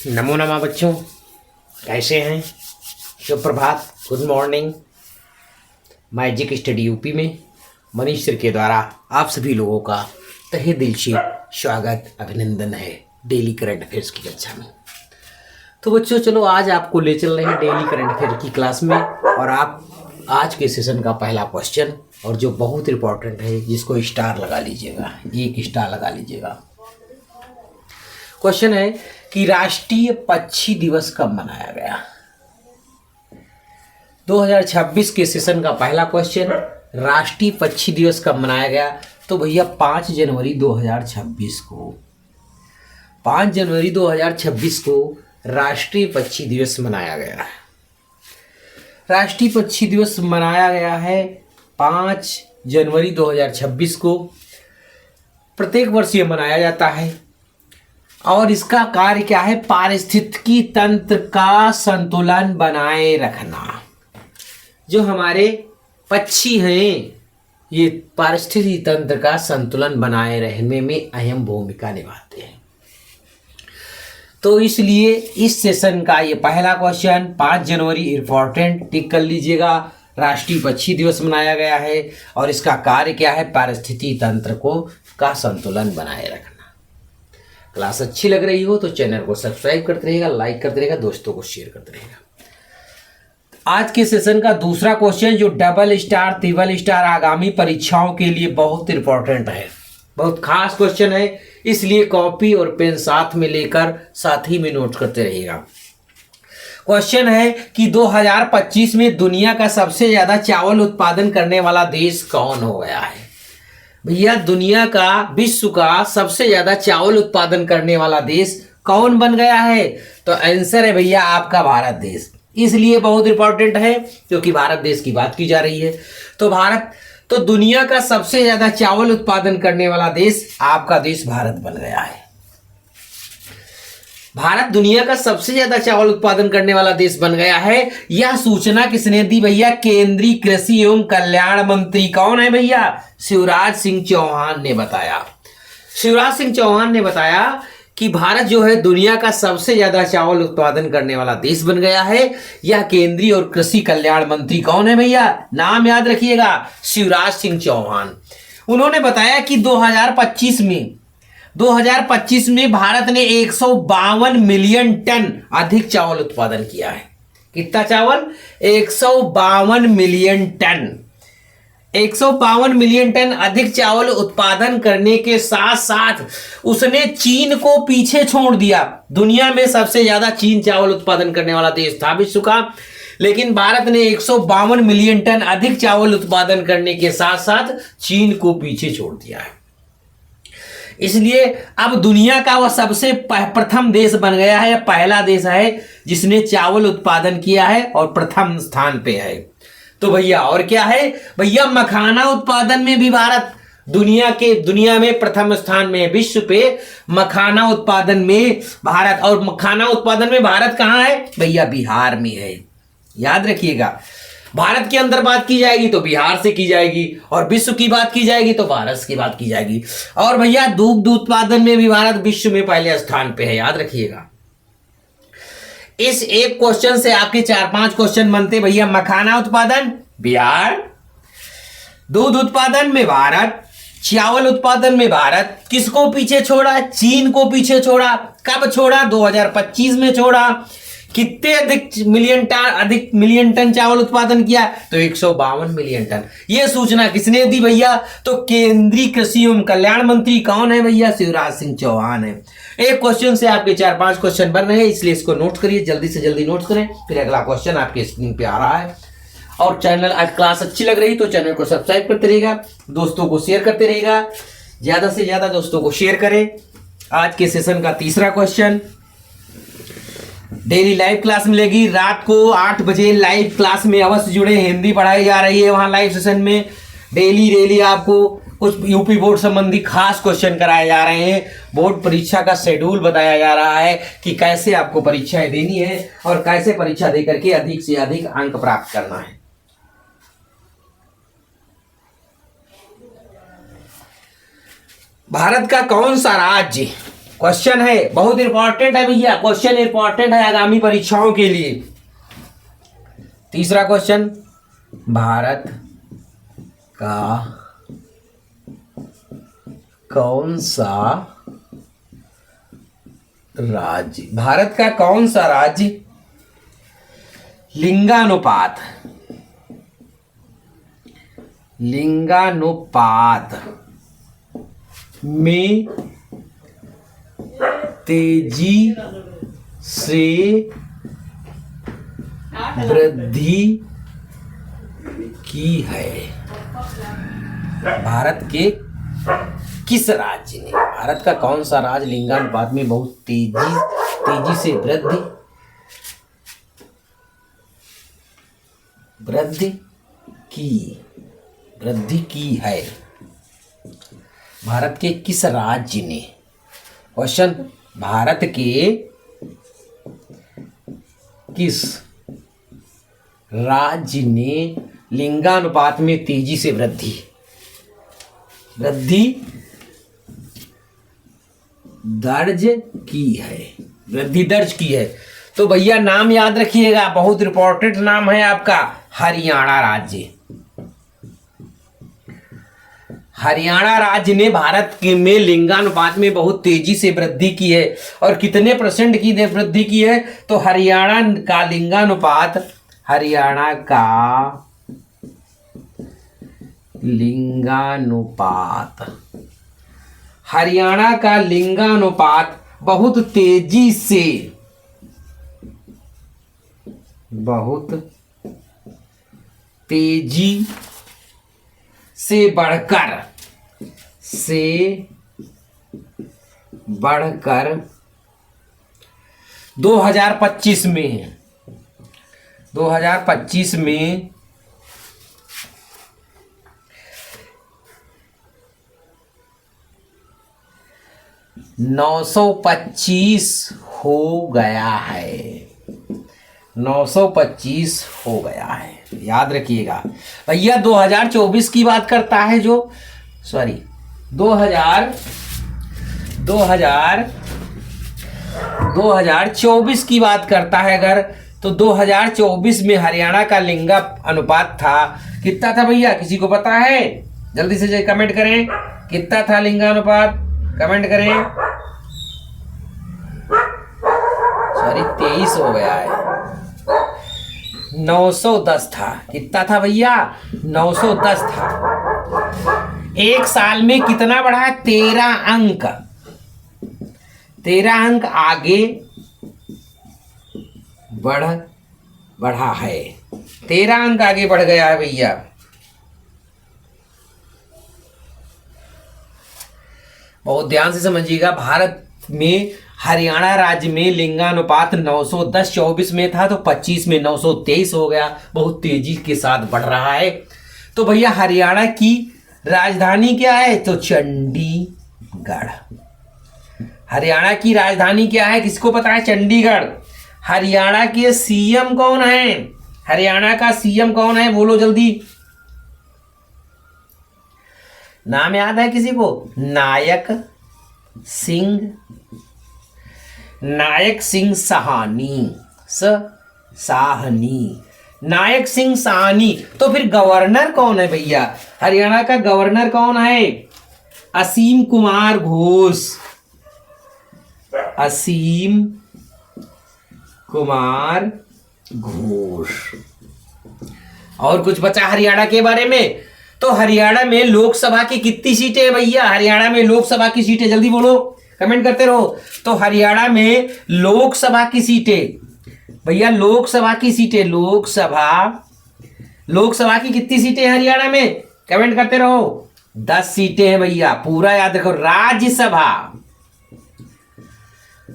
नमो नमः बच्चों, कैसे हैं? शुभ प्रभात, good morning. Magic study UP में मनीष सर के द्वारा आप सभी लोगों का तहे दिल से स्वागत अभिनंदन है डेली करंट अफेयर्स की कक्षा में। तो बच्चों चलो आज आपको ले चल रहे हैं डेली करंट अफेयर की क्लास में। और आप आज के सेशन का पहला क्वेश्चन और जो बहुत इंपॉर्टेंट है, जिसको स्टार लगा लीजिएगा, एक स्टार लगा लीजिएगा। क्वेश्चन है कि राष्ट्रीय पक्षी दिवस कब मनाया गया? 2026 के सेशन का पहला क्वेश्चन, राष्ट्रीय पक्षी दिवस कब मनाया गया? तो भैया 5 जनवरी 2026 को, 5 जनवरी 2026 को राष्ट्रीय पक्षी दिवस मनाया गया है। राष्ट्रीय पक्षी दिवस मनाया गया है 5 जनवरी 2026 को। प्रत्येक वर्ष ये मनाया जाता है और इसका कार्य क्या है? पारिस्थितिकी तंत्र का संतुलन बनाए रखना। जो हमारे पक्षी हैं, ये पारिस्थितिकी तंत्र का संतुलन बनाए रहने में अहम भूमिका निभाते हैं। तो इसलिए इस सेशन का ये पहला क्वेश्चन 5 जनवरी इंपॉर्टेंट, टिक कर लीजिएगा। राष्ट्रीय पक्षी दिवस मनाया गया है और इसका कार्य क्या है? पारिस्थितिकी तंत्र को का संतुलन बनाए रखना। क्लास अच्छी लग रही हो तो चैनल को सब्सक्राइब करते रहेगा, लाइक करते रहेगा, दोस्तों को शेयर करते रहेगा। आज के सेशन का दूसरा क्वेश्चन जो डबल स्टार ट्रिपल स्टार आगामी परीक्षाओं के लिए बहुत इंपॉर्टेंट है, बहुत खास क्वेश्चन है, इसलिए कॉपी और पेन साथ में लेकर साथ ही में नोट करते रहिएगा। क्वेश्चन है कि 2025 में दुनिया का सबसे ज्यादा चावल उत्पादन करने वाला देश कौन हो गया है? भैया दुनिया का, विश्व का सबसे ज्यादा चावल उत्पादन करने वाला देश कौन बन गया है? तो आंसर है भैया आपका भारत देश। इसलिए बहुत इंपॉर्टेंट है क्योंकि भारत देश की बात की जा रही है। तो दुनिया का सबसे ज्यादा चावल उत्पादन करने वाला देश आपका देश भारत बन गया है। भारत दुनिया का सबसे ज्यादा चावल उत्पादन करने वाला देश बन गया है। यह सूचना किसने दी भैया? केंद्रीय कृषि एवं कल्याण मंत्री कौन है भैया? शिवराज सिंह चौहान ने बताया। शिवराज सिंह चौहान ने बताया कि भारत जो है दुनिया का सबसे ज्यादा चावल उत्पादन करने वाला देश बन गया है। यह केंद्रीय और कृषि कल्याण मंत्री कौन है भैया? नाम याद रखिएगा, शिवराज सिंह चौहान। उन्होंने बताया कि 2025 में भारत ने 152 मिलियन टन अधिक चावल उत्पादन किया है। कितना चावल? 152 मिलियन टन। 152 मिलियन टन अधिक चावल उत्पादन करने के साथ साथ उसने चीन को पीछे छोड़ दिया। दुनिया में सबसे ज्यादा चीन चावल उत्पादन करने वाला देश था विश्व का, लेकिन भारत ने 152 मिलियन टन अधिक चावल उत्पादन करने के साथ साथ चीन को पीछे छोड़ दिया है। इसलिए अब दुनिया का वह सबसे प्रथम देश बन गया है, पहला देश है जिसने चावल उत्पादन किया है और प्रथम स्थान पे है। तो भैया और क्या है भैया? मखाना उत्पादन में भी भारत दुनिया में प्रथम स्थान में है। विश्व पे मखाना उत्पादन में भारत, और मखाना उत्पादन में भारत कहाँ है भैया? बिहार में है। याद रखिएगा, भारत के अंदर बात की जाएगी तो बिहार से की जाएगी, और विश्व की बात की जाएगी तो भारत की बात की जाएगी। और भैया दुग्ध उत्पादन में भी भारत विश्व में पहले स्थान पे है, याद रखिएगा। इस एक क्वेश्चन से आपके 4-5 क्वेश्चन बनते भैया। मखाना उत्पादन बिहार, दूध उत्पादन में भारत, चावल उत्पादन में भारत किसको पीछे छोड़ा? चीन को पीछे छोड़ा। कब छोड़ा? 2025 में छोड़ा। कितने अधिक मिलियन टन चावल उत्पादन किया? तो 152 मिलियन टन। यह सूचना किसने दी भैया? तो केंद्रीय कृषि एवं कल्याण मंत्री कौन है भैया? शिवराज सिंह चौहान है। एक क्वेश्चन से आपके 4-5 क्वेश्चन बन रहे हैं, इसलिए इसको नोट करिए, जल्दी से जल्दी नोट करें। फिर अगला क्वेश्चन आपके स्क्रीन पे आ रहा है। और चैनल, आज क्लास अच्छी लग रही तो चैनल को सब्सक्राइब करते रहेगा, दोस्तों को शेयर करते रहेगा, ज्यादा से ज्यादा दोस्तों को शेयर करें। आज के सेशन का तीसरा क्वेश्चन, डेली लाइव क्लास मिलेगी रात को 8 बजे। लाइव क्लास में अवश्य जुड़े, हिंदी पढ़ाई जा रही है वहां लाइव सेशन में। डेली आपको कुछ यूपी बोर्ड संबंधी खास क्वेश्चन कराए जा रहे हैं। बोर्ड परीक्षा का शेड्यूल बताया जा रहा है कि कैसे आपको परीक्षाएं देनी है और कैसे परीक्षा देकर के अधिक से अधिक अंक प्राप्त करना है। भारत का कौन सा राज्य क्वेश्चन है, बहुत इंपॉर्टेंट है भैया, क्वेश्चन इंपॉर्टेंट है आगामी परीक्षाओं के लिए। तीसरा क्वेश्चन, भारत का कौन सा राज्य, भारत का कौन सा राज्य लिंगानुपात में तेजी से वृद्धि की है? भारत के किस राज्य ने, भारत का कौन सा राज्य लिंगानुपात में बहुत तेजी से वृद्धि की है? भारत के किस राज्य ने, क्वेश्चन, भारत के किस राज्य ने लिंगानुपात में तेजी से वृद्धि दर्ज की है? तो भैया नाम याद रखिएगा, बहुत इंपॉर्टेंट नाम है आपका, हरियाणा राज्य। हरियाणा राज्य ने भारत के में लिंगानुपात में बहुत तेजी से वृद्धि की है। और कितने % की वृद्धि की है? तो हरियाणा का लिंगानुपात बहुत तेजी से बढ़कर 2025 में 925 हो गया है। 925 हो गया है, याद रखिएगा भैया। 2024 की बात करता है जो, सॉरी 2024 की बात करता है अगर, तो 2024 में हरियाणा का लिंगा अनुपात था, कितना था भैया, किसी को पता है? जल्दी से कमेंट करें, कितना था लिंगानुपात, कमेंट करें। सॉरी 23 हो गया है, 910 था। कितना था भैया? 910 था। एक साल में कितना बढ़ा है? 13 अंक। 13 अंक आगे बढ़ा है। 13 अंक आगे बढ़ गया है भैया। बहुत ध्यान से समझिएगा, भारत में हरियाणा राज्य में लिंगानुपात 910 24 में था, तो 25 में 923 हो गया, बहुत तेजी के साथ बढ़ रहा है। तो भैया हरियाणा की राजधानी क्या है? तो चंडीगढ़। हरियाणा की राजधानी क्या है, किसको पता है? चंडीगढ़। हरियाणा के सीएम कौन है? हरियाणा का सीएम कौन है, बोलो जल्दी। नाम याद है किसी को? नायक सिंह साहनी। नायक सिंह साहनी। तो फिर गवर्नर कौन है भैया? हरियाणा का गवर्नर कौन है? असीम कुमार घोष। असीम कुमार घोष। और कुछ बचा हरियाणा के बारे में? तो हरियाणा में लोकसभा की कितनी सीटें हैं भैया? हरियाणा में लोकसभा की सीटें, जल्दी बोलो, कमेंट करते रहो। तो हरियाणा में लोकसभा की सीटें भैया, लोकसभा की सीटें, लोकसभा की कितनी सीटें हैं हरियाणा में? कमेंट करते रहो। 10 सीटें हैं भैया, पूरा याद रखो।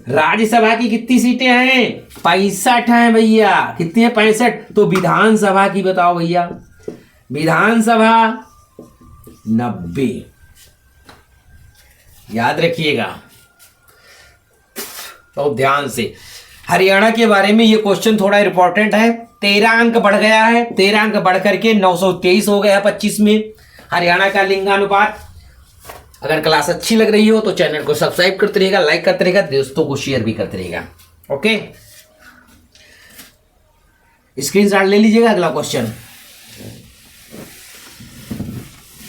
राज्यसभा की कितनी सीटें हैं? 65 हैं भैया। कितनी है? 65। तो विधानसभा की बताओ भैया। विधानसभा 90। याद रखिएगा तो ध्यान से। हरियाणा के बारे में ये क्वेश्चन थोड़ा इंपॉर्टेंट है। 13 अंक बढ़ गया है, 13 अंक बढ़ करके 923 हो गया 25 में हरियाणा का लिंगानुपात। अगर क्लास अच्छी लग रही हो तो चैनल को सब्सक्राइब करते रहिएगा, लाइक करते रहिएगा, दोस्तों को शेयर भी करते रहिएगा। ओके, स्क्रीनशॉट ले लीजिएगा। अगला क्वेश्चन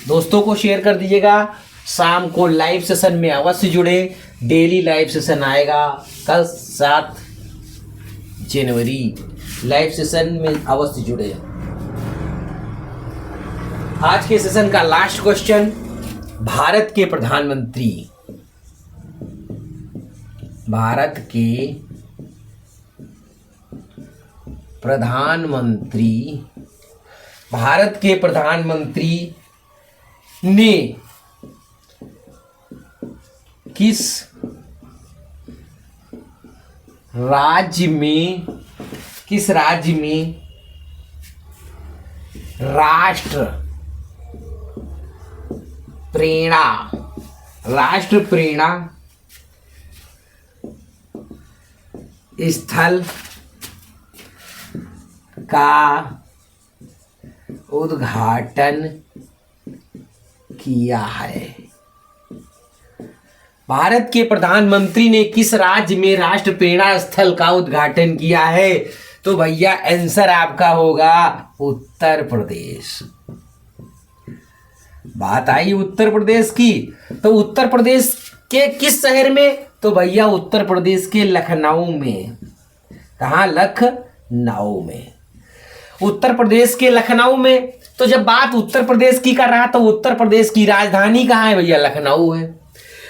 दोस्तों को शेयर कर दीजिएगा। शाम को लाइव सेशन में अवश्य जुड़े, डेली लाइव सेशन आएगा। कल 7 जनवरी लाइव सेशन में अवश्य जुड़े। आज के सेशन का लास्ट क्वेश्चन, भारत के प्रधानमंत्री ने किस राज्य में राष्ट्र प्रेरणा स्थल का उद्घाटन किया है? भारत के प्रधानमंत्री ने किस राज्य में राष्ट्र प्रेरणा स्थल का उद्घाटन किया है? तो भैया आंसर आपका होगा उत्तर प्रदेश। बात आई उत्तर प्रदेश की, तो उत्तर प्रदेश के किस शहर में? तो भैया उत्तर प्रदेश के लखनऊ में। कहाँ? लखनऊ में। उत्तर प्रदेश के लखनऊ में। तो जब बात उत्तर प्रदेश की कर रहा तो उत्तर प्रदेश की राजधानी कहाँ है भैया? लखनऊ है।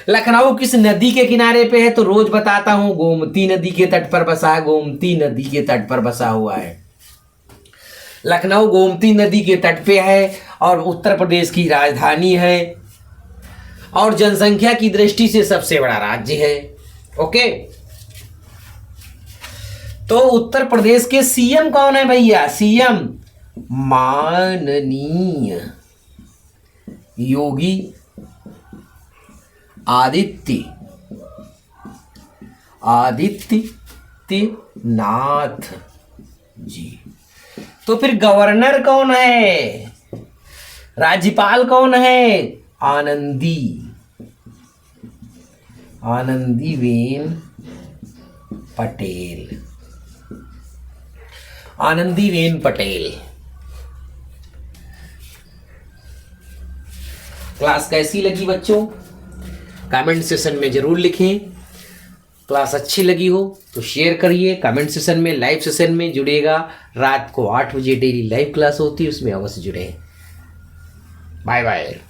लखनऊ किस नदी के किनारे पे है? तो रोज बताता हूं, गोमती नदी के तट पर बसा है। गोमती नदी के तट पर बसा हुआ है लखनऊ, गोमती नदी के तट पे है और उत्तर प्रदेश की राजधानी है और जनसंख्या की दृष्टि से सबसे बड़ा राज्य है। ओके, तो उत्तर प्रदेश के सीएम कौन है भैया? सीएम माननीय योगी आदित्यनाथ जी। तो फिर गवर्नर कौन है? राज्यपाल कौन है? आनंदीबेन पटेल। क्लास कैसी लगी बच्चों? कमेंट सेशन में जरूर लिखें। क्लास अच्छी लगी हो तो शेयर करिए, कमेंट सेशन में, लाइव सेशन में जुड़िएगा। रात को 8 बजे डेली लाइव क्लास होती है, उसमें अवश्य जुड़े। Bye bye.